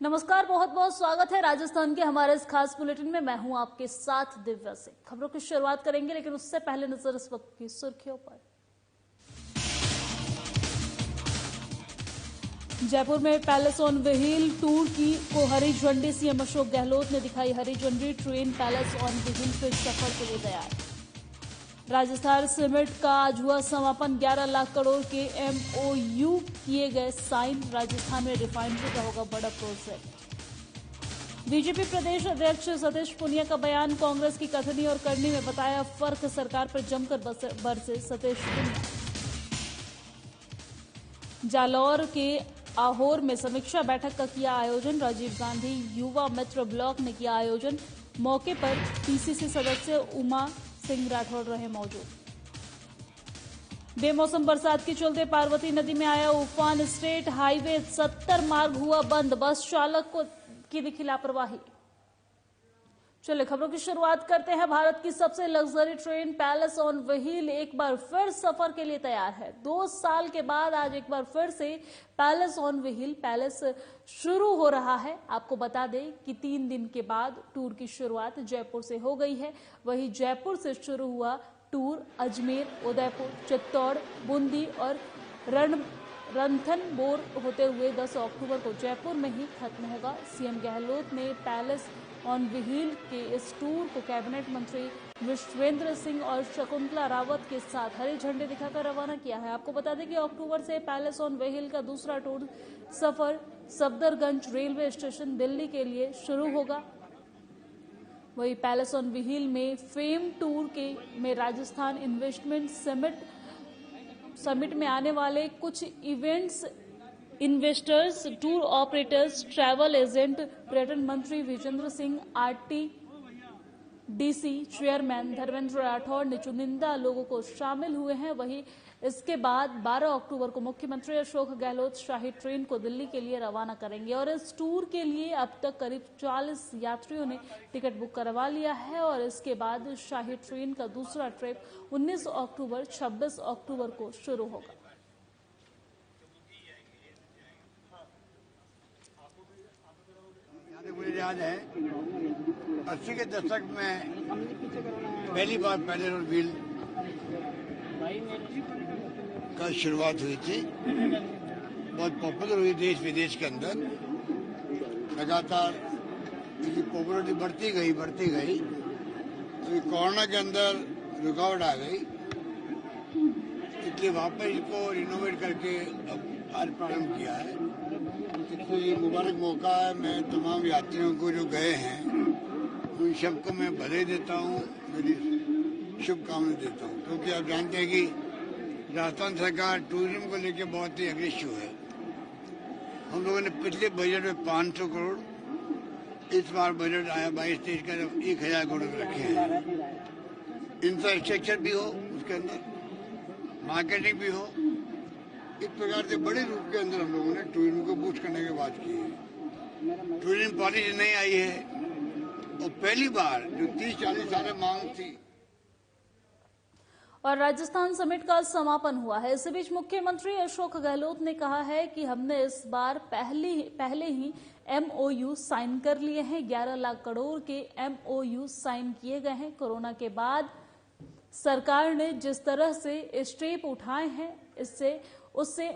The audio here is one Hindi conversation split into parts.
नमस्कार, बहुत बहुत स्वागत है राजस्थान के हमारे इस खास बुलेटिन में। मैं हूं आपके साथ दिव्या सिंह। खबरों की शुरुआत करेंगे, लेकिन उससे पहले नजर इस वक्त की सुर्खियों पर। जयपुर में पैलेस ऑन व्हील टूर को हरी झंडी। सीएम अशोक गहलोत ने दिखाई हरी झंडी। ट्रेन पैलेस ऑन व्हील फिर सफर के लिए तैयार। राजस्थान सीमेंट का आज हुआ समापन। 11 लाख करोड़ के एमओयू किए गए साइन। राजस्थान में रिफाइनरी का होगा बड़ा प्रोजेक्ट। बीजेपी प्रदेश अध्यक्ष सतीश पूनिया का बयान। कांग्रेस की कथनी और करनी में बताया फर्क। सरकार पर जमकर बरसे सतीश पूनिया। जालौर के आहोर में समीक्षा बैठक का किया आयोजन। राजीव गांधी युवा मित्र ब्लॉक ने किया आयोजन। मौके पर पीसीसी सदस्य उमा सिंह राठौड़ रहे मौजूद। बेमौसम बरसात के चलते पार्वती नदी में आया उफान। स्टेट हाईवे 70 मार्ग हुआ बंद। बस चालक की दिखी लापरवाही। चलिए खबरों की शुरुआत करते हैं। भारत की सबसे luxury train palace on wheel एक बार फिर सफर के लिए तैयार है। 2 साल के बाद आज एक बार फिर से पैलेस ऑन व्हील पैलेस शुरू हो रहा है। आपको बता दें कि 3 दिन के बाद टूर की शुरुआत जयपुर से हो गई है। वहीं जयपुर से शुरू हुआ टूर अजमेर, उदयपुर, चित्तौड़, बूंदी और रणथंबोर होते हुए 10 अक्टूबर को जयपुर में ही खत्म होगा। सीएम गहलोत ने पैलेस ऑन व्हील के इस टूर को कैबिनेट मंत्री विश्वेंद्र सिंह और शकुंतला रावत के साथ हरी झंडी दिखाकर रवाना किया है। आपको बता दें कि अक्टूबर से पैलेस ऑन व्हील का दूसरा टूर सफर सफदरगंज रेलवे स्टेशन दिल्ली के लिए शुरू होगा। वही पैलेस ऑन व्हील में फेम टूर में राजस्थान इन्वेस्टमेंट समिट में आने वाले कुछ events, investors, tour operators, travel agent, पर्यटन मंत्री विजेंद्र सिंह, आरटीडीसी चेयरमैन धर्मेंद्र राठौड़ ने चुनिंदा लोगों को शामिल हुए हैं। वहीं इसके बाद 12 अक्टूबर को मुख्यमंत्री अशोक गहलोत शाही ट्रेन को दिल्ली के लिए रवाना करेंगे और इस टूर के लिए अब तक करीब 40 यात्रियों ने टिकट बुक करवा लिया है। और इसके बाद शाही ट्रेन का दूसरा ट्रिप 19 अक्टूबर 26 अक्टूबर को शुरू होगा। मुझे याद है 80 के दशक में पहली बार पैलेस ऑन व्हील का शुरुआत हुई थी। बहुत पॉपुलर हुई देश विदेश के अंदर। लगातार इसकी पॉपुलरिटी बढ़ती गई। अभी कोरोना के अंदर रुकावट आ गई, इसलिए वापस इसको रिनोवेट करके अब आज प्रारंभ किया है। इसलिए मुबारक मौका है। मैं तमाम यात्रियों को जो गए हैं उन सबको मैं बधाई देता हूँ, मेरी शुभकामनाएं देता हूँ, क्योंकि आप जानते हैं कि राजस्थान सरकार टूरिज्म को लेकर बहुत ही अग्रेसिव है। हम लोगों ने पिछले बजट में 500 करोड़, इस बार बजट आया 22-23 का 1000 करोड़ रखे हैं। इंफ्रास्ट्रक्चर भी हो, उसके अंदर मार्केटिंग भी हो। इस प्रकार से बड़े रूप के अंदर हम लोगों ने टूरिज्म को बूस्ट करने की बात की है। टूरिज्म पॉलिसी नई आई है और पहली बार जो 30-40 साल मांग थी। और राजस्थान समिट का समापन हुआ है। इस बीच मुख्यमंत्री अशोक गहलोत ने कहा है कि हमने इस बार पहले ही एमओयू साइन कर लिए हैं। 11 लाख करोड़ के एमओयू साइन किए गए हैं। कोरोना के बाद सरकार ने जिस तरह से स्टेप उठाए हैं, उससे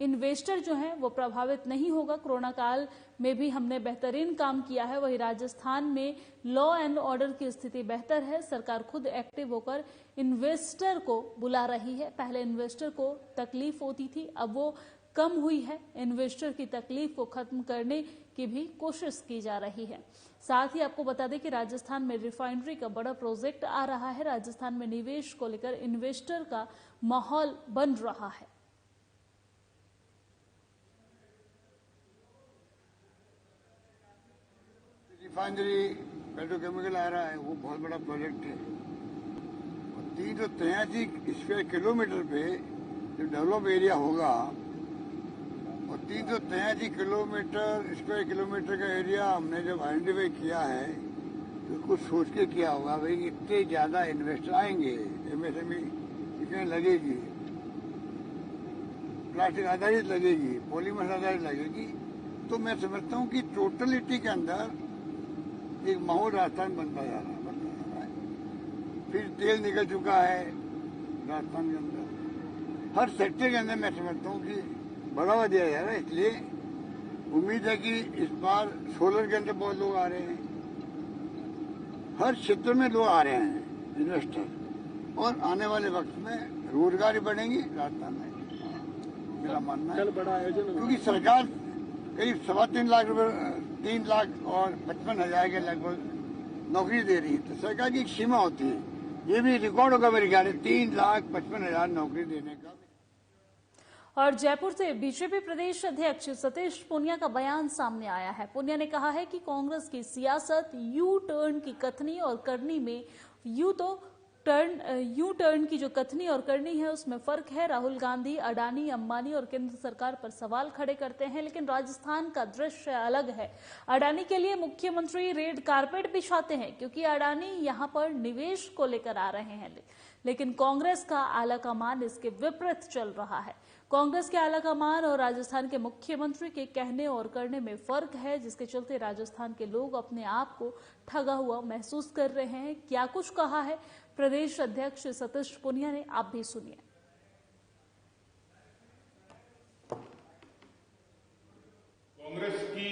इन्वेस्टर जो हैं वो प्रभावित नहीं होगा। कोरोना काल में भी हमने बेहतरीन काम किया है। वही राजस्थान में लॉ एंड ऑर्डर की स्थिति बेहतर है। सरकार खुद एक्टिव होकर इन्वेस्टर को बुला रही है। पहले इन्वेस्टर को तकलीफ होती थी, अब वो कम हुई है। इन्वेस्टर की तकलीफ को खत्म करने की भी कोशिश की जा रही है। साथ ही आपको बता दें कि राजस्थान में रिफाइनरी का बड़ा प्रोजेक्ट आ रहा है। राजस्थान में निवेश को लेकर इन्वेस्टर का माहौल बन रहा है। रिफाइनरी पेट्रोकेमिकल आ रहा है, वो बहुत बड़ा प्रोजेक्ट है। 383 स्क्वायर किलोमीटर पे जो डेवलप एरिया होगा और 383 स्क्वायर किलोमीटर का एरिया हमने जब आइडेंटिफाई किया है तो उसको सोच के किया होगा भाई इतने ज्यादा इन्वेस्टर आएंगे, एमएसएमई इतने लगेगी, प्लास्टिक आधारित लगेगी, पॉलीमर आधारित लगेगी, तो मैं समझता हूँ कि टोटलिटी के अंदर एक माहौल राजस्थान बनता जा रहा है। फिर तेल निकल चुका है राजस्थान के अंदर, हर सेक्टर के अंदर मैं समझता हूँ कि बढ़ावा दिया जा रहा है। इसलिए उम्मीद है कि इस बार सोलर के अंदर बहुत लोग आ रहे हैं, हर क्षेत्र में लोग आ रहे हैं इन्वेस्टर, और आने वाले वक्त में रोजगार बढ़ेंगी राजस्थान में, मेरा मानना है। बड़ा आयोजन, क्योंकि सरकार करीब 3.25 लाख और 55,000 के लगभग नौकरी दे रही है। तो सरकार की एक सीमा होती है, ये भी रिकॉर्ड होगा मेरे ख्याल है, 3,55,000 नौकरी देने का। और जयपुर से बीजेपी प्रदेश अध्यक्ष सतीश पूनिया का बयान सामने आया है। पूनिया ने कहा है कि कांग्रेस की सियासत यू टर्न की कथनी और करनी में यू टर्न की जो कथनी और करनी है उसमें फर्क है। राहुल गांधी अडानी, अंबानी और केंद्र सरकार पर सवाल खड़े करते हैं, लेकिन राजस्थान का दृश्य अलग है। अडानी के लिए मुख्यमंत्री रेड कारपेट बिछाते हैं क्योंकि अडानी यहां पर निवेश को लेकर आ रहे हैं, लेकिन कांग्रेस का आलाकमान इसके विपरीत चल रहा है। कांग्रेस के आलाकमान और राजस्थान के मुख्यमंत्री के कहने और करने में फर्क है, जिसके चलते राजस्थान के लोग अपने आप को ठगा हुआ महसूस कर रहे हैं। क्या कुछ कहा है प्रदेश अध्यक्ष सतीश पूनिया ने, आप भी सुनिए। कांग्रेस की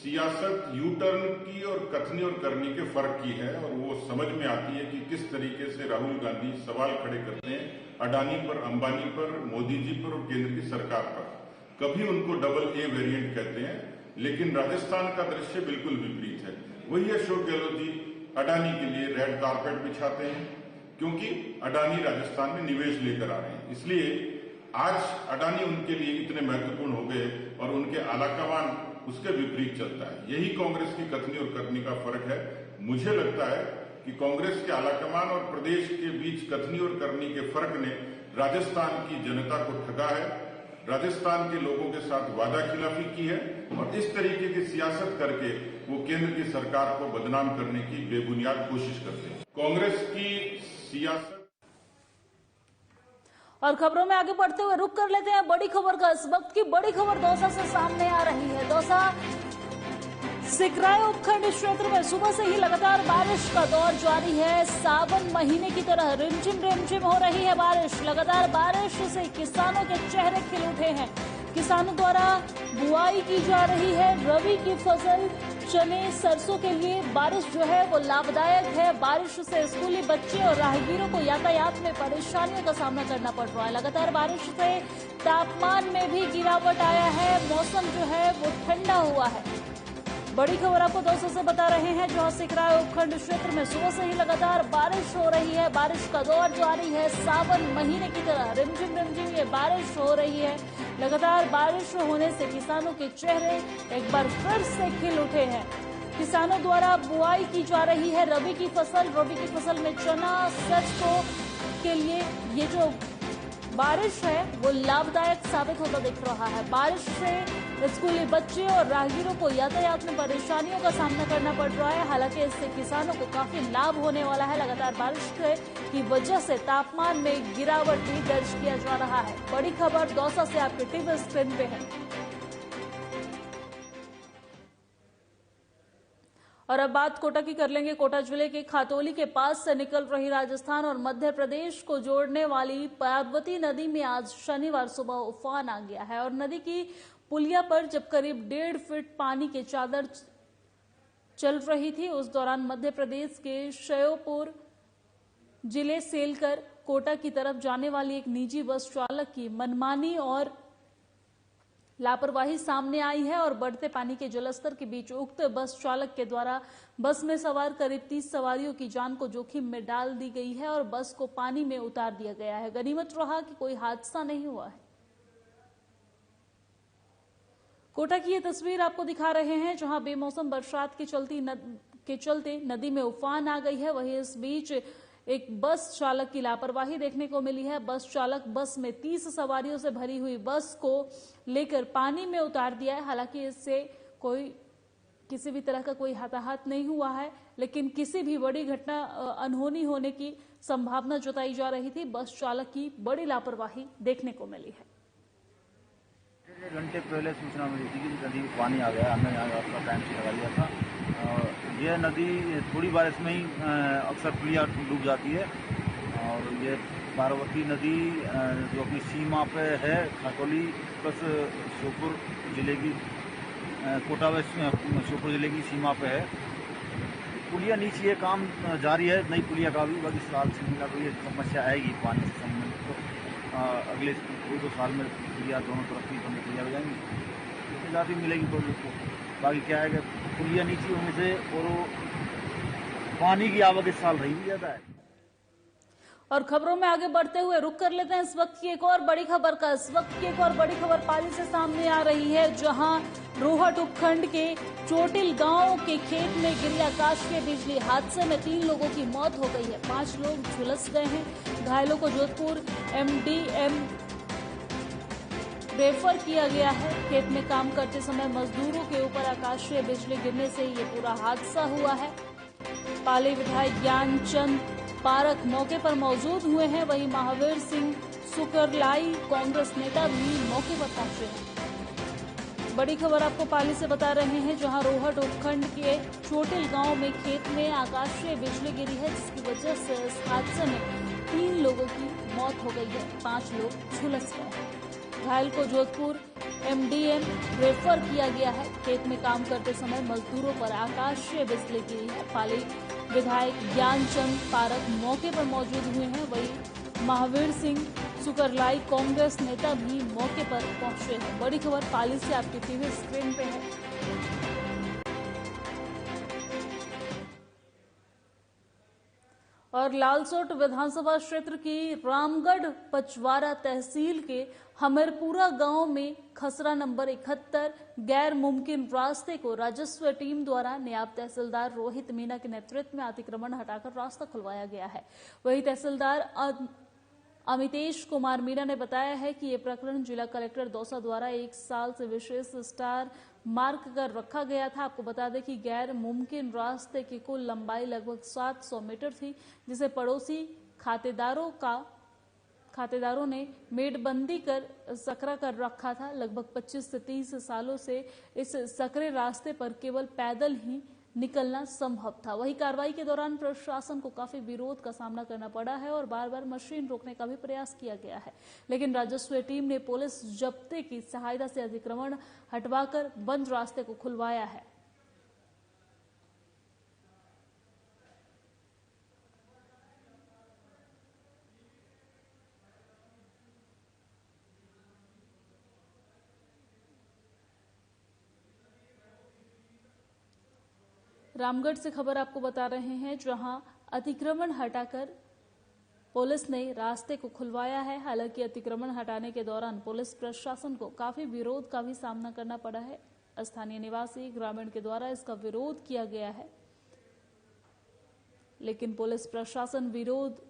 सियासत यू टर्न की और कथनी और करनी के फर्क की है, और वो समझ में आती है कि किस तरीके से राहुल गांधी सवाल खड़े करते हैं अडानी पर, अंबानी पर, मोदी जी पर और केंद्र की सरकार पर। कभी उनको डबल ए वेरिएंट कहते हैं, लेकिन राजस्थान का दृश्य बिल्कुल विपरीत है। वही अशोक गहलोत जी अडानी के लिए रेड कारपेट बिछाते हैं क्योंकि अडानी राजस्थान में निवेश लेकर आ रहे हैं। इसलिए आज अडानी उनके लिए इतने महत्वपूर्ण हो गए और उनके आलाकमान उसके विपरीत चलता है। यही कांग्रेस की कथनी और करनी का फर्क है। मुझे लगता है कि कांग्रेस के आलाकमान और प्रदेश के बीच कथनी और करनी के फर्क ने राजस्थान की जनता को ठगा है, राजस्थान के लोगों के साथ वादा खिलाफी की है, और इस तरीके की सियासत करके वो केंद्र की सरकार को बदनाम करने की बेबुनियाद कोशिश करते हैं। कांग्रेस की सियासत। और खबरों में आगे बढ़ते हुए रुक कर लेते हैं बड़ी खबर का। इस वक्त की बड़ी खबर दौसा से सामने आ रही है। दौसा सिकराय उपखंड क्षेत्र में सुबह से ही लगातार बारिश का दौर जारी है। सावन महीने की तरह रिमझिम हो रही है बारिश। लगातार बारिश से किसानों के चेहरे खिल उठे हैं। किसानों द्वारा बुआई की जा रही है। रबी की फसल चने, सरसों के लिए बारिश जो है वो लाभदायक है। बारिश से स्कूली बच्चे और राहगीरों को यातायात में परेशानियों का सामना करना पड़ रहा है। लगातार बारिश से तापमान में भी गिरावट आया है। मौसम जो है वो ठंडा हुआ है। बड़ी खबर आपको दौसा से बता रहे हैं, जहां सिकराय उपखंड क्षेत्र में सुबह से ही लगातार बारिश हो रही है। बारिश का दौर जारी है। सावन महीने की तरह रिमझिम ये बारिश हो रही है। लगातार बारिश होने से किसानों के चेहरे एक बार फिर से खिल उठे हैं। किसानों द्वारा बुआई की जा रही है रबी की फसल में चना, सरसों के लिए ये जो बारिश है वो लाभदायक साबित होता दिख रहा है। बारिश से स्कूली बच्चे और राहगीरों को यातायात में परेशानियों का सामना करना पड़ रहा है। हालांकि इससे किसानों को काफी लाभ होने वाला है। लगातार बारिश की वजह से तापमान में गिरावट भी दर्ज किया जा रहा है। बड़ी खबर दौसा से आपके टीवी स्क्रीन पे है। और अब बात कोटा की कर लेंगे। कोटा जिले के खातौली के पास से निकल रही राजस्थान और मध्य प्रदेश को जोड़ने वाली पार्वती नदी में आज शनिवार सुबह उफान आ गया है और नदी की पुलिया पर जब करीब 1.5 फीट पानी की चादर चल रही थी, उस दौरान मध्य प्रदेश के श्योपुर जिले सेलकर कोटा की तरफ जाने वाली एक निजी बस चालक की मनमानी और लापरवाही सामने आई है और बढ़ते पानी के जलस्तर के बीच उक्त बस चालक के द्वारा बस में सवार करीब 30 सवारियों की जान को जोखिम में डाल दी गई है और बस को पानी में उतार दिया गया है। गनीमत रहा कि कोई हादसा नहीं हुआ है। कोटा की ये तस्वीर आपको दिखा रहे हैं, जहां बेमौसम बरसात के चलते नदी में उफान आ गई है। वहीं इस बीच एक बस चालक की लापरवाही देखने को मिली है। बस चालक बस में 30 सवारियों से भरी हुई बस को लेकर पानी में उतार दिया है। हालांकि इससे किसी भी तरह का कोई हताहत नहीं हुआ है, लेकिन किसी भी बड़ी घटना अनहोनी होने की संभावना जताई जा रही थी। बस चालक की बड़ी लापरवाही देखने को मिली है। 1 घंटे पहले सूचना मिली थी कि नदी में पानी आ गया। हमने यहाँ अपना टाइम से लगा लिया था। यह नदी थोड़ी बारिश में ही अक्सर पुलिया डूब जाती है और ये पार्वती नदी जो अपनी सीमा पे है, खटोली प्लस श्योपुर जिले की कोटा वेस्ट श्योपुर जिले की सीमा पे है। पुलिया नीचे ये काम जारी है, नई पुलिया का भी। बाकी साल से मिला तो ये समस्या आएगी पानी से संबंधित, तो अगले 2 साल में पुलिया दोनों तरफ की बंद पुलिया हो जाएंगी, इससे ज़्यादा मिलेगी पब्लिक को। बाकी क्या है कि पुलिया नीचे होने से और पानी की आवक इस साल रही भी ज़्यादा है। और खबरों में आगे बढ़ते हुए रुक कर लेते हैं इस वक्त की एक और बड़ी खबर का। इस वक्त की एक और बड़ी खबर पाली से सामने आ रही है, जहां रोहट उपखंड के चोटिल गांव के खेत में गिरी आकाशीय बिजली। हादसे में 3 लोगों की मौत हो गई है, 5 लोग झुलस गए हैं। घायलों को जोधपुर MDM रेफर किया गया है। खेत में काम करते समय मजदूरों के ऊपर आकाशीय बिजली गिरने से ये पूरा हादसा हुआ है। पाली विधायक ज्ञानचंद पारक मौके पर मौजूद हुए हैं, वहीं महावीर सिंह सुकरलाई कांग्रेस नेता भी मौके पर पहुंचे हैं। बड़ी खबर आपको पाली से बता रहे हैं, जहां रोहट उपखंड के चोटिल गांव में खेत में आकाशीय बिजली गिरी है, जिसकी वजह से इस हादसे में 3 लोगों की मौत हो गई है, 5 लोग झुलस गए हैं। घायल को जोधपुर MDM रेफर किया गया है। खेत में काम करते समय मजदूरों पर आकाशीय बिजली गिरी है। पाली विधायक ज्ञानचंद पारक मौके पर मौजूद हुए हैं, वहीं महावीर सिंह सुकरलाई कांग्रेस नेता भी मौके पर पहुंचे हैं। बड़ी खबर पाली से आपकी टीवी स्क्रीन पे है। और लालसोट विधानसभा क्षेत्र की रामगढ़ पचवारा तहसील के हमीरपुरा गांव में खसरा नंबर 71 गैर मुमकिन रास्ते को राजस्व टीम द्वारा नायब तहसीलदार रोहित मीना के नेतृत्व में अतिक्रमण हटाकर रास्ता खुलवाया गया है। वहीं तहसीलदार अमितेश कुमार मीना ने बताया है कि ये प्रकरण जिला कलेक्टर दौसा द्वारा 1 साल से विशेष स्टार मार्क कर रखा गया था। आपको बता दें कि गैर मुमकिन रास्ते की कुल लंबाई लगभग 700 मीटर थी, जिसे पड़ोसी खातेदारों ने मेडबंदी कर सकरा कर रखा था। लगभग 25 से 30 सालों से इस सकरे रास्ते पर केवल पैदल ही निकलना संभव था। वही कार्रवाई के दौरान प्रशासन को काफी विरोध का सामना करना पड़ा है और बार बार मशीन रोकने का भी प्रयास किया गया है, लेकिन राजस्व टीम ने पुलिस जब्ते की सहायता से अतिक्रमण हटवाकर बंद रास्ते को खुलवाया है। रामगढ़ से खबर आपको बता रहे हैं, जहां अतिक्रमण हटाकर पुलिस ने रास्ते को खुलवाया है। हालांकि अतिक्रमण हटाने के दौरान पुलिस प्रशासन को काफी विरोध का भी सामना करना पड़ा है। स्थानीय निवासी ग्रामीण के द्वारा इसका विरोध किया गया है, लेकिन पुलिस प्रशासन विरोध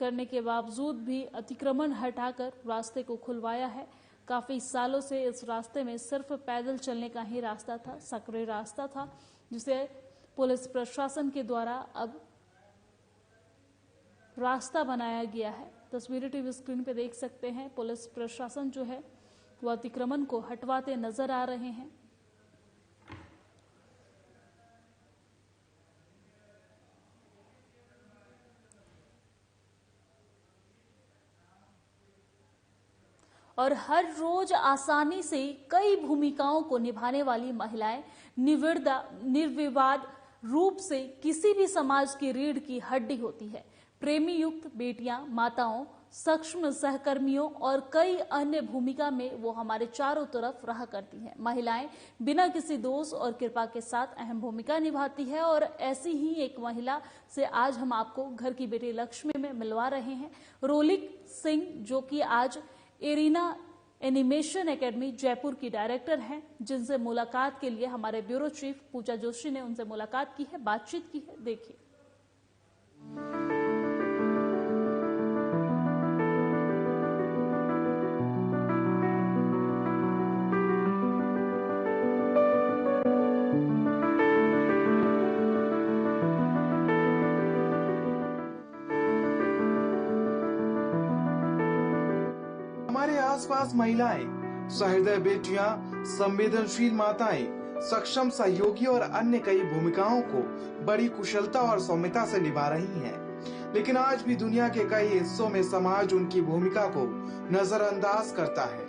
करने के बावजूद भी अतिक्रमण हटाकर रास्ते को खुलवाया है। काफी सालों से इस रास्ते में सिर्फ पैदल चलने का ही रास्ता था, सकरे रास्ता था, जिसे पुलिस प्रशासन के द्वारा अब रास्ता बनाया गया है। तस्वीरें टीवी स्क्रीन पे देख सकते हैं। पुलिस प्रशासन जो है वो अतिक्रमण को हटवाते नजर आ रहे हैं। और हर रोज आसानी से कई भूमिकाओं को निभाने वाली महिलाएं निर्विवाद रूप से किसी भी समाज की रीढ़ की हड्डी होती है। प्रेमी युक्त बेटियां, माताओं, सक्षम सहकर्मियों और कई अन्य भूमिका में वो हमारे चारों तरफ रहा करती हैं। महिलाएं बिना किसी दोष और कृपा के साथ अहम भूमिका निभाती है और ऐसी ही एक महिला से आज हम आपको घर की बेटी लक्ष्मी में मिलवा रहे हैं। रोलिक सिंह, जो कि आज एरिना एनिमेशन एकेडमी जयपुर की डायरेक्टर हैं, जिनसे मुलाकात के लिए हमारे ब्यूरो चीफ पूजा जोशी ने उनसे मुलाकात की है, बातचीत की है। देखिए। हमारे आसपास महिलाएं सहृदय बेटियां, संवेदनशील माताएं, सक्षम सहयोगी और अन्य कई भूमिकाओं को बड़ी कुशलता और सौम्यता से निभा रही हैं। लेकिन आज भी दुनिया के कई हिस्सों में समाज उनकी भूमिका को नजरअंदाज करता है।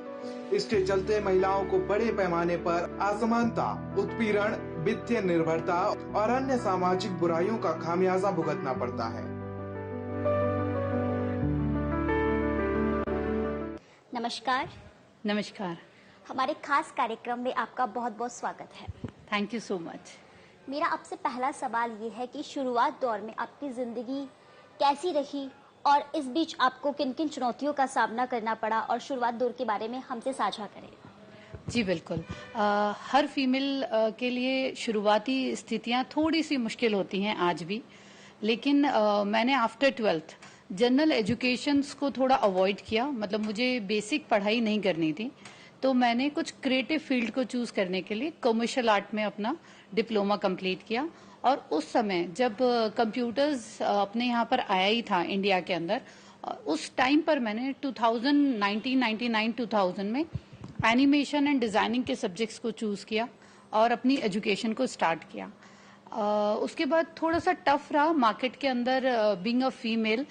इसके चलते महिलाओं को बड़े पैमाने पर असमानता, उत्पीड़न, वित्तीय निर्भरता और अन्य सामाजिक बुराइयों का खामियाजा भुगतना पड़ता है। नमस्कार। नमस्कार। हमारे खास कार्यक्रम में आपका बहुत बहुत स्वागत है। Thank you so much. मेरा आपसे पहला सवाल ये है कि शुरुआत दौर में आपकी जिंदगी कैसी रही और इस बीच आपको किन किन चुनौतियों का सामना करना पड़ा, और शुरुआत दौर के बारे में हमसे साझा करें। जी बिल्कुल। हर फीमेल के लिए शुरुआती स्थितियां थोड़ी सी मुश्किल होती हैं आज भी, लेकिन मैंने आफ्टर 12th जनरल एजुकेशंस को थोड़ा अवॉइड किया। मतलब मुझे बेसिक पढ़ाई नहीं करनी थी, तो मैंने कुछ क्रिएटिव फील्ड को चूज करने के लिए कमर्शियल आर्ट में अपना डिप्लोमा कंप्लीट किया। और उस समय जब कंप्यूटर्स अपने यहाँ पर आया ही था इंडिया के अंदर, उस टाइम पर मैंने 1999-2000 में एनिमेशन एंड डिजाइनिंग के सब्जेक्ट्स को चूज किया और अपनी एजुकेशन को स्टार्ट किया। उसके बाद थोड़ा सा टफ रहा मार्केट के अंदर, being a female,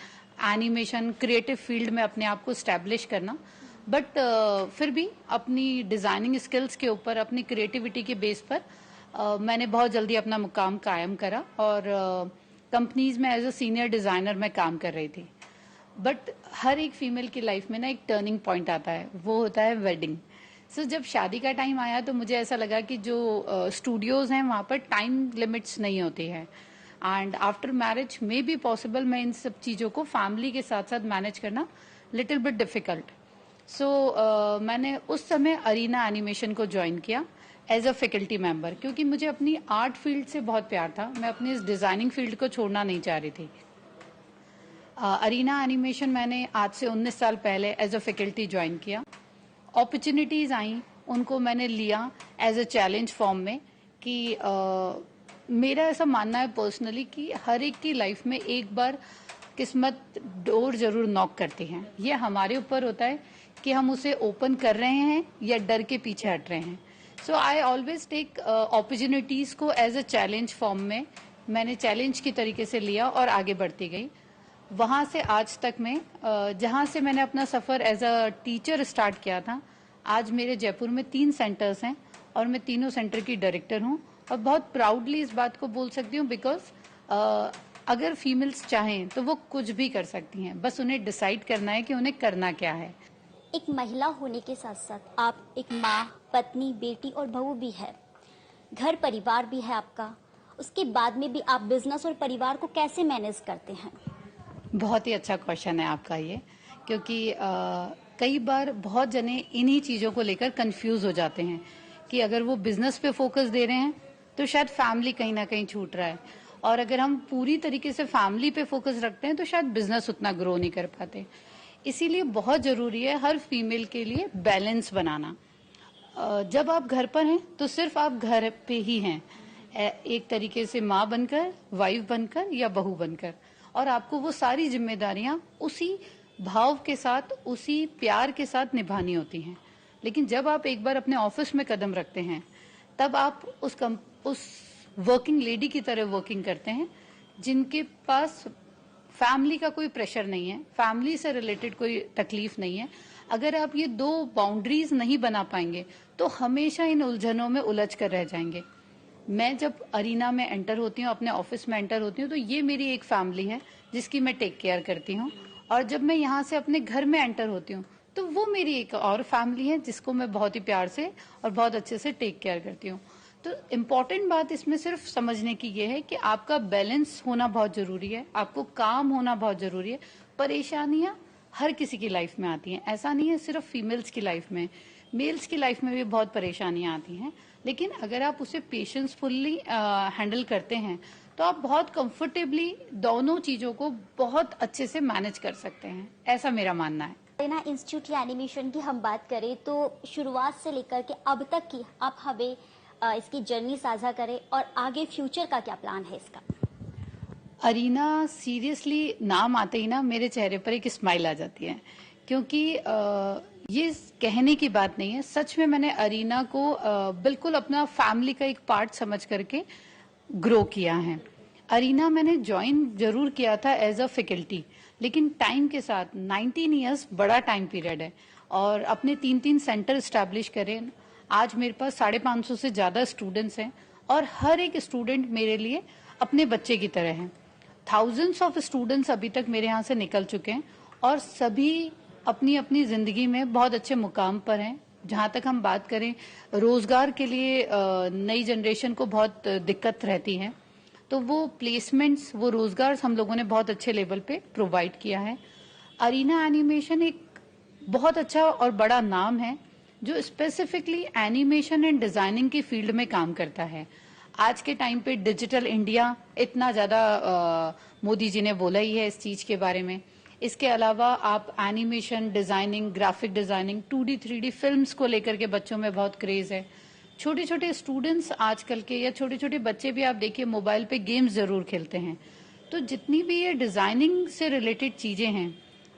animation creative field में अपने आप को स्टैब्लिश करना। बट फिर भी अपनी डिजाइनिंग स्किल्स के ऊपर, अपनी क्रिएटिविटी के बेस पर मैंने बहुत जल्दी अपना मुकाम कायम करा और कंपनीज में एज अ सीनियर डिजाइनर मैं काम कर रही थी। बट हर एक फीमेल की लाइफ में ना एक टर्निंग पॉइंट आता है, वो होता है वेडिंग। सो जब शादी का टाइम आया तो मुझे ऐसा लगा कि जो स्टूडियोज हैं वहाँ पर टाइम लिमिट्स नहीं होती है, and after marriage may be possible मैं इन सब चीज़ों को फैमिली के साथ साथ मैनेज करना लिटिल बिट डिफिकल्ट। सो मैंने उस समय अरीना एनिमेशन को ज्वाइन किया एज अ फैकल्टी मेंबर, क्योंकि मुझे अपनी आर्ट फील्ड से बहुत प्यार था। मैं अपनी इस डिजाइनिंग फील्ड को छोड़ना नहीं चाह रही थी। अरीना एनिमेशन मैंने आज से 19 साल पहले एज अ फैकल्टी ज्वाइन किया। अपॉर्चुनिटीज आई, उनको मैंने लिया एज अ चैलेंज फॉर्म में कि मेरा ऐसा मानना है पर्सनली कि हर एक की लाइफ में एक बार किस्मत डोर जरूर नॉक करती है। ये हमारे ऊपर होता है कि हम उसे ओपन कर रहे हैं या डर के पीछे हट रहे हैं। सो आई ऑलवेज टेक अपॉर्चुनिटीज को एज अ चैलेंज फॉर्म में मैंने चैलेंज की तरीके से लिया और आगे बढ़ती गई। वहां से आज तक में जहां से मैंने अपना सफर एज अ टीचर स्टार्ट किया था, आज मेरे जयपुर में 3 सेंटर्स हैं और मैं तीनों सेंटर की डायरेक्टर हूं। और बहुत प्राउडली इस बात को बोल सकती हूँ बिकॉज अगर फीमेल्स चाहें तो वो कुछ भी कर सकती हैं, बस उन्हें डिसाइड करना है कि उन्हें करना क्या है। एक महिला होने के साथ साथ आप एक माँ, पत्नी, बेटी और बहू भी है, घर परिवार भी है आपका। उसके बाद में भी आप बिजनेस और परिवार को कैसे मैनेज करते हैं? बहुत ही अच्छा क्वेश्चन है आपका ये, क्योंकि कई बार बहुत जने इन्हीं चीजों को लेकर कंफ्यूज हो जाते हैं कि अगर वो बिजनेस पे फोकस दे रहे हैं तो शायद फैमिली कहीं ना कहीं छूट रहा है, और अगर हम पूरी तरीके से फैमिली पे फोकस रखते हैं तो शायद बिजनेस उतना ग्रो नहीं कर पाते। इसीलिए बहुत जरूरी है हर फीमेल के लिए बैलेंस बनाना। जब आप घर पर हैं तो सिर्फ आप घर पे ही हैं, एक तरीके से माँ बनकर, वाइफ बनकर या बहू बनकर, और आपको वो सारी जिम्मेदारियां उसी भाव के साथ, उसी प्यार के साथ निभानी होती हैं। लेकिन जब आप एक बार अपने ऑफिस में कदम रखते हैं तब आप उस वर्किंग लेडी की तरह वर्किंग करते हैं, जिनके पास फैमिली का कोई प्रेशर नहीं है, फैमिली से रिलेटेड कोई तकलीफ नहीं है। अगर आप ये 2 बाउंड्रीज नहीं बना पाएंगे तो हमेशा इन उलझनों में उलझ कर रह जाएंगे। मैं जब अरीना में एंटर होती हूँ, अपने ऑफिस में एंटर होती हूँ, तो ये मेरी एक फैमिली है जिसकी मैं टेक केयर करती हूँ, और जब मैं यहाँ से अपने घर में एंटर होती हूँ तो वो मेरी एक और फैमिली है जिसको मैं बहुत ही प्यार से और बहुत अच्छे से टेक केयर करती हूँ। तो इम्पोर्टेंट बात इसमें सिर्फ समझने की ये है कि आपका बैलेंस होना बहुत जरूरी है, आपको काम होना बहुत जरूरी है। परेशानियां हर किसी की लाइफ में आती हैं, ऐसा नहीं है सिर्फ फीमेल्स की लाइफ में, मेल्स की लाइफ में भी बहुत परेशानियां आती हैं। लेकिन अगर आप उसे पेशेंसफुली हैंडल करते हैं तो आप बहुत कंफर्टेबली दोनों चीजों को बहुत अच्छे से मैनेज कर सकते हैं, ऐसा मेरा मानना है। अरीना इंस्टीट्यूट या एनिमेशन की हम बात करें तो शुरुआत से लेकर के अब तक की आप हमें इसकी जर्नी साझा करें, और आगे फ्यूचर का क्या प्लान है इसका? अरीना सीरियसली नाम आते ही ना मेरे चेहरे पर एक स्माइल आ जाती है, क्योंकि ये कहने की बात नहीं है, सच में मैंने अरीना को बिल्कुल अपना फैमिली का एक पार्ट समझ करके ग्रो किया है। अरीना मैंने ज्वाइन जरूर किया था एज अ फैकल्टी, लेकिन टाइम के साथ 19 ईयर्स बड़ा टाइम पीरियड है और अपने 3-3 सेंटर स्टैब्लिश करें। आज मेरे पास 550 से ज्यादा स्टूडेंट्स हैं और हर एक स्टूडेंट मेरे लिए अपने बच्चे की तरह है। थाउजेंड्स ऑफ स्टूडेंट्स अभी तक मेरे यहाँ से निकल चुके हैं और सभी अपनी अपनी जिंदगी में बहुत अच्छे मुकाम पर हैं। जहां तक हम बात करें रोजगार के लिए, नई जनरेशन को बहुत दिक्कत रहती है, तो वो प्लेसमेंट्स, वो रोजगार हम लोगों ने बहुत अच्छे लेवल पे प्रोवाइड किया है। अरीना एनिमेशन एक बहुत अच्छा और बड़ा नाम है जो स्पेसिफिकली एनिमेशन एंड डिजाइनिंग की फील्ड में काम करता है। आज के टाइम पे डिजिटल इंडिया इतना ज्यादा मोदी जी ने बोला ही है इस चीज के बारे में। इसके अलावा आप animation, designing, graphic designing, 2D 3D films को लेकर के बच्चों में बहुत क्रेज है। छोटे छोटे स्टूडेंट्स आजकल के, या छोटे छोटे बच्चे भी आप देखिए मोबाइल पे गेम्स जरूर खेलते हैं। तो जितनी भी ये डिजाइनिंग से रिलेटेड चीजें हैं,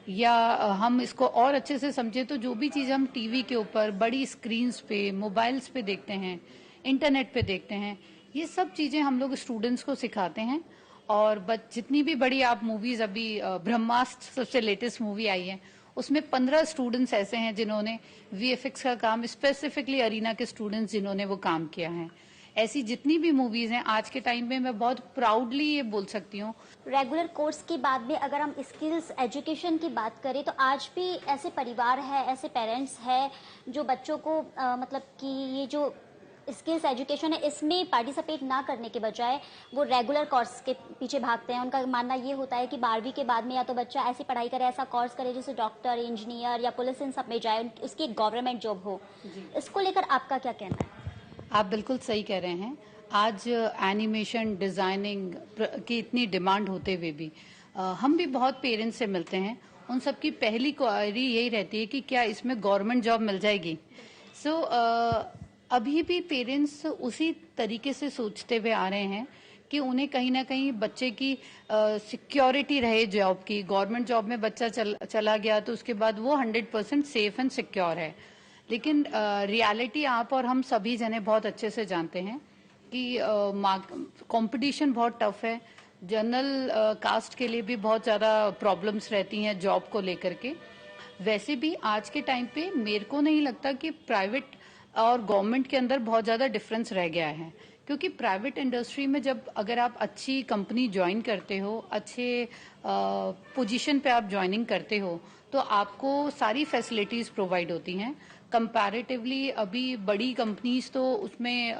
या हम इसको और अच्छे से समझे तो जो भी चीज हम टीवी के ऊपर, बड़ी स्क्रीन्स पे, मोबाइल्स पे देखते हैं, इंटरनेट पे देखते हैं, ये सब चीजें हम लोग स्टूडेंट्स को सिखाते हैं। और जितनी भी बड़ी आप मूवीज, अभी ब्रह्मास्त्र सबसे लेटेस्ट मूवी आई है, उसमें 15 स्टूडेंट्स ऐसे हैं जिन्होंने वीएफएक्स का काम, स्पेसिफिकली अरीना के स्टूडेंट्स जिन्होंने वो काम किया है। ऐसी जितनी भी मूवीज हैं आज के टाइम में, मैं बहुत प्राउडली ये बोल सकती हूँ। रेगुलर कोर्स के बाद में अगर हम स्किल्स एजुकेशन की बात करें तो आज भी ऐसे परिवार है, ऐसे पेरेंट्स है जो बच्चों को मतलब कि ये जो स्किल्स एजुकेशन है इसमें पार्टिसिपेट ना करने के बजाय वो रेगुलर कोर्स के पीछे भागते हैं। उनका मानना ये होता है कि 12वीं के बाद में या तो बच्चा ऐसी पढ़ाई करे, ऐसा कोर्स करे जैसे डॉक्टर, इंजीनियर या पुलिस, इन सब में जाए, उसकी एक गवर्नमेंट जॉब हो। इसको लेकर आपका क्या कहना है? आप बिल्कुल सही कह रहे हैं। आज एनिमेशन, डिजाइनिंग की इतनी डिमांड होते हुए भी हम भी बहुत पेरेंट्स से मिलते हैं। उन सबकी पहली क्वेरी यही रहती है कि क्या इसमें गवर्नमेंट जॉब मिल जाएगी। सो अभी भी पेरेंट्स उसी तरीके से सोचते हुए आ रहे हैं कि उन्हें कहीं ना कहीं बच्चे की सिक्योरिटी रहे जॉब की। गवर्नमेंट जॉब में बच्चा चला गया तो उसके बाद वो 100% सेफ एंड सिक्योर है। लेकिन रियलिटी आप और हम सभी जने बहुत अच्छे से जानते हैं कि कंपटीशन बहुत टफ है। जनरल कास्ट के लिए भी बहुत ज़्यादा प्रॉब्लम्स रहती हैं जॉब को लेकर के। वैसे भी आज के टाइम पे मेरे को नहीं लगता कि प्राइवेट और गवर्नमेंट के अंदर बहुत ज़्यादा डिफरेंस रह गया है, क्योंकि प्राइवेट इंडस्ट्री में जब अगर आप अच्छी कंपनी ज्वाइन करते हो, अच्छे पोजीशन पे आप ज्वाइनिंग करते हो, तो आपको सारी फैसिलिटीज प्रोवाइड होती हैं। कंपैरेटिवली अभी बड़ी कंपनीज तो उसमें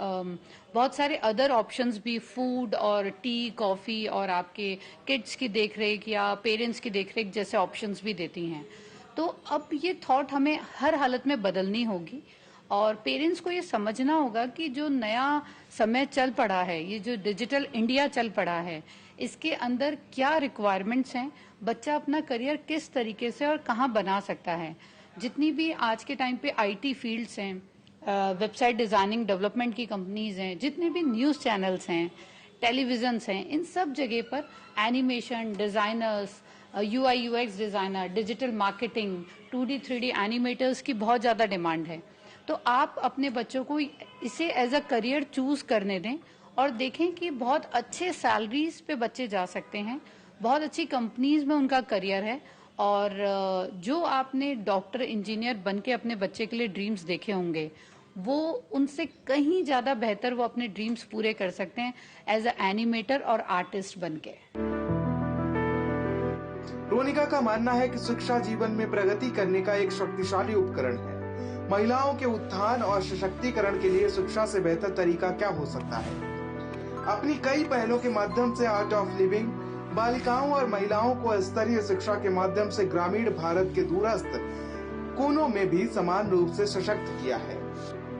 बहुत सारे अदर ऑप्शंस भी, फूड और टी, कॉफी और आपके किड्स की देखरेख या पेरेंट्स की देखरेख जैसे ऑप्शंस भी देती हैं। तो अब ये थॉट हमें हर हालत में बदलनी होगी और पेरेंट्स को ये समझना होगा कि जो नया समय चल पड़ा है, ये जो डिजिटल इंडिया चल पड़ा है, इसके अंदर क्या रिक्वायरमेंट्स हैं, बच्चा अपना करियर किस तरीके से और कहाँ बना सकता है। जितनी भी आज के टाइम पे आईटी फील्ड्स हैं, वेबसाइट डिजाइनिंग डेवलपमेंट की कंपनीज हैं, जितने भी न्यूज़ चैनल्स हैं, टेलीविजन्स हैं, इन सब जगह पर animation designers, UI UX designer, digital marketing, 2D 3D animators की बहुत ज़्यादा डिमांड है। तो आप अपने बच्चों को इसे एज अ करियर चूज करने दें और देखें कि बहुत अच्छे सैलरीज पे बच्चे जा सकते हैं, बहुत अच्छी कंपनीज में उनका करियर है। और जो आपने डॉक्टर, इंजीनियर बन के अपने बच्चे के लिए ड्रीम्स देखे होंगे, वो उनसे कहीं ज्यादा बेहतर वो अपने ड्रीम्स पूरे कर सकते हैं एज अ एनिमेटर और आर्टिस्ट बन के। रोनिका का मानना है कि शिक्षा जीवन में प्रगति करने का एक शक्तिशाली उपकरण है। महिलाओं के उत्थान और सशक्तिकरण के लिए शिक्षा से बेहतर तरीका क्या हो सकता है। अपनी कई पहलों के माध्यम से आर्ट ऑफ लिविंग बालिकाओं और महिलाओं को स्तरीय शिक्षा के माध्यम से ग्रामीण भारत के दूरस्थ कोनों में भी समान रूप से सशक्त किया है।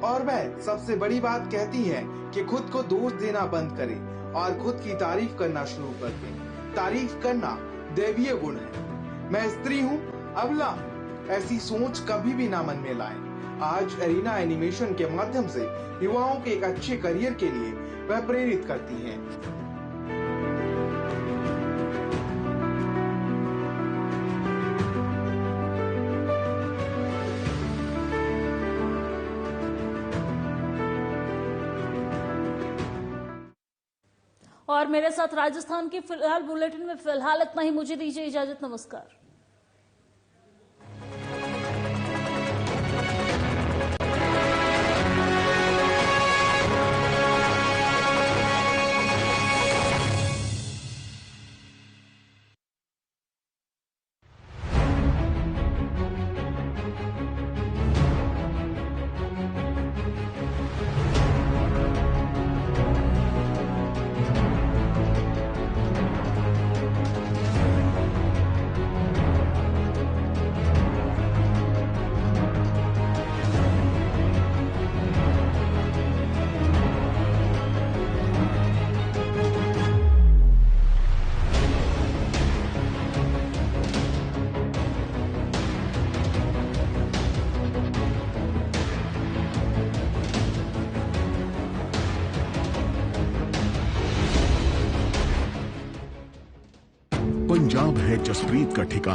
और वह सबसे बड़ी बात कहती है कि खुद को दोष देना बंद करें और खुद की तारीफ करना शुरू कर दें। तारीफ करना दैवीय गुण है। मैं स्त्री हूँ, अबला, ऐसी सोच कभी भी ना मन में लाएं। आज अरीना एनिमेशन के माध्यम से युवाओं के एक अच्छे करियर के लिए वह प्रेरित करती हैं। और मेरे साथ राजस्थान की फिलहाल बुलेटिन में फिलहाल इतना ही। मुझे दीजिए इजाजत, नमस्कार। पंजाब है जसप्रीत का ठिकाना।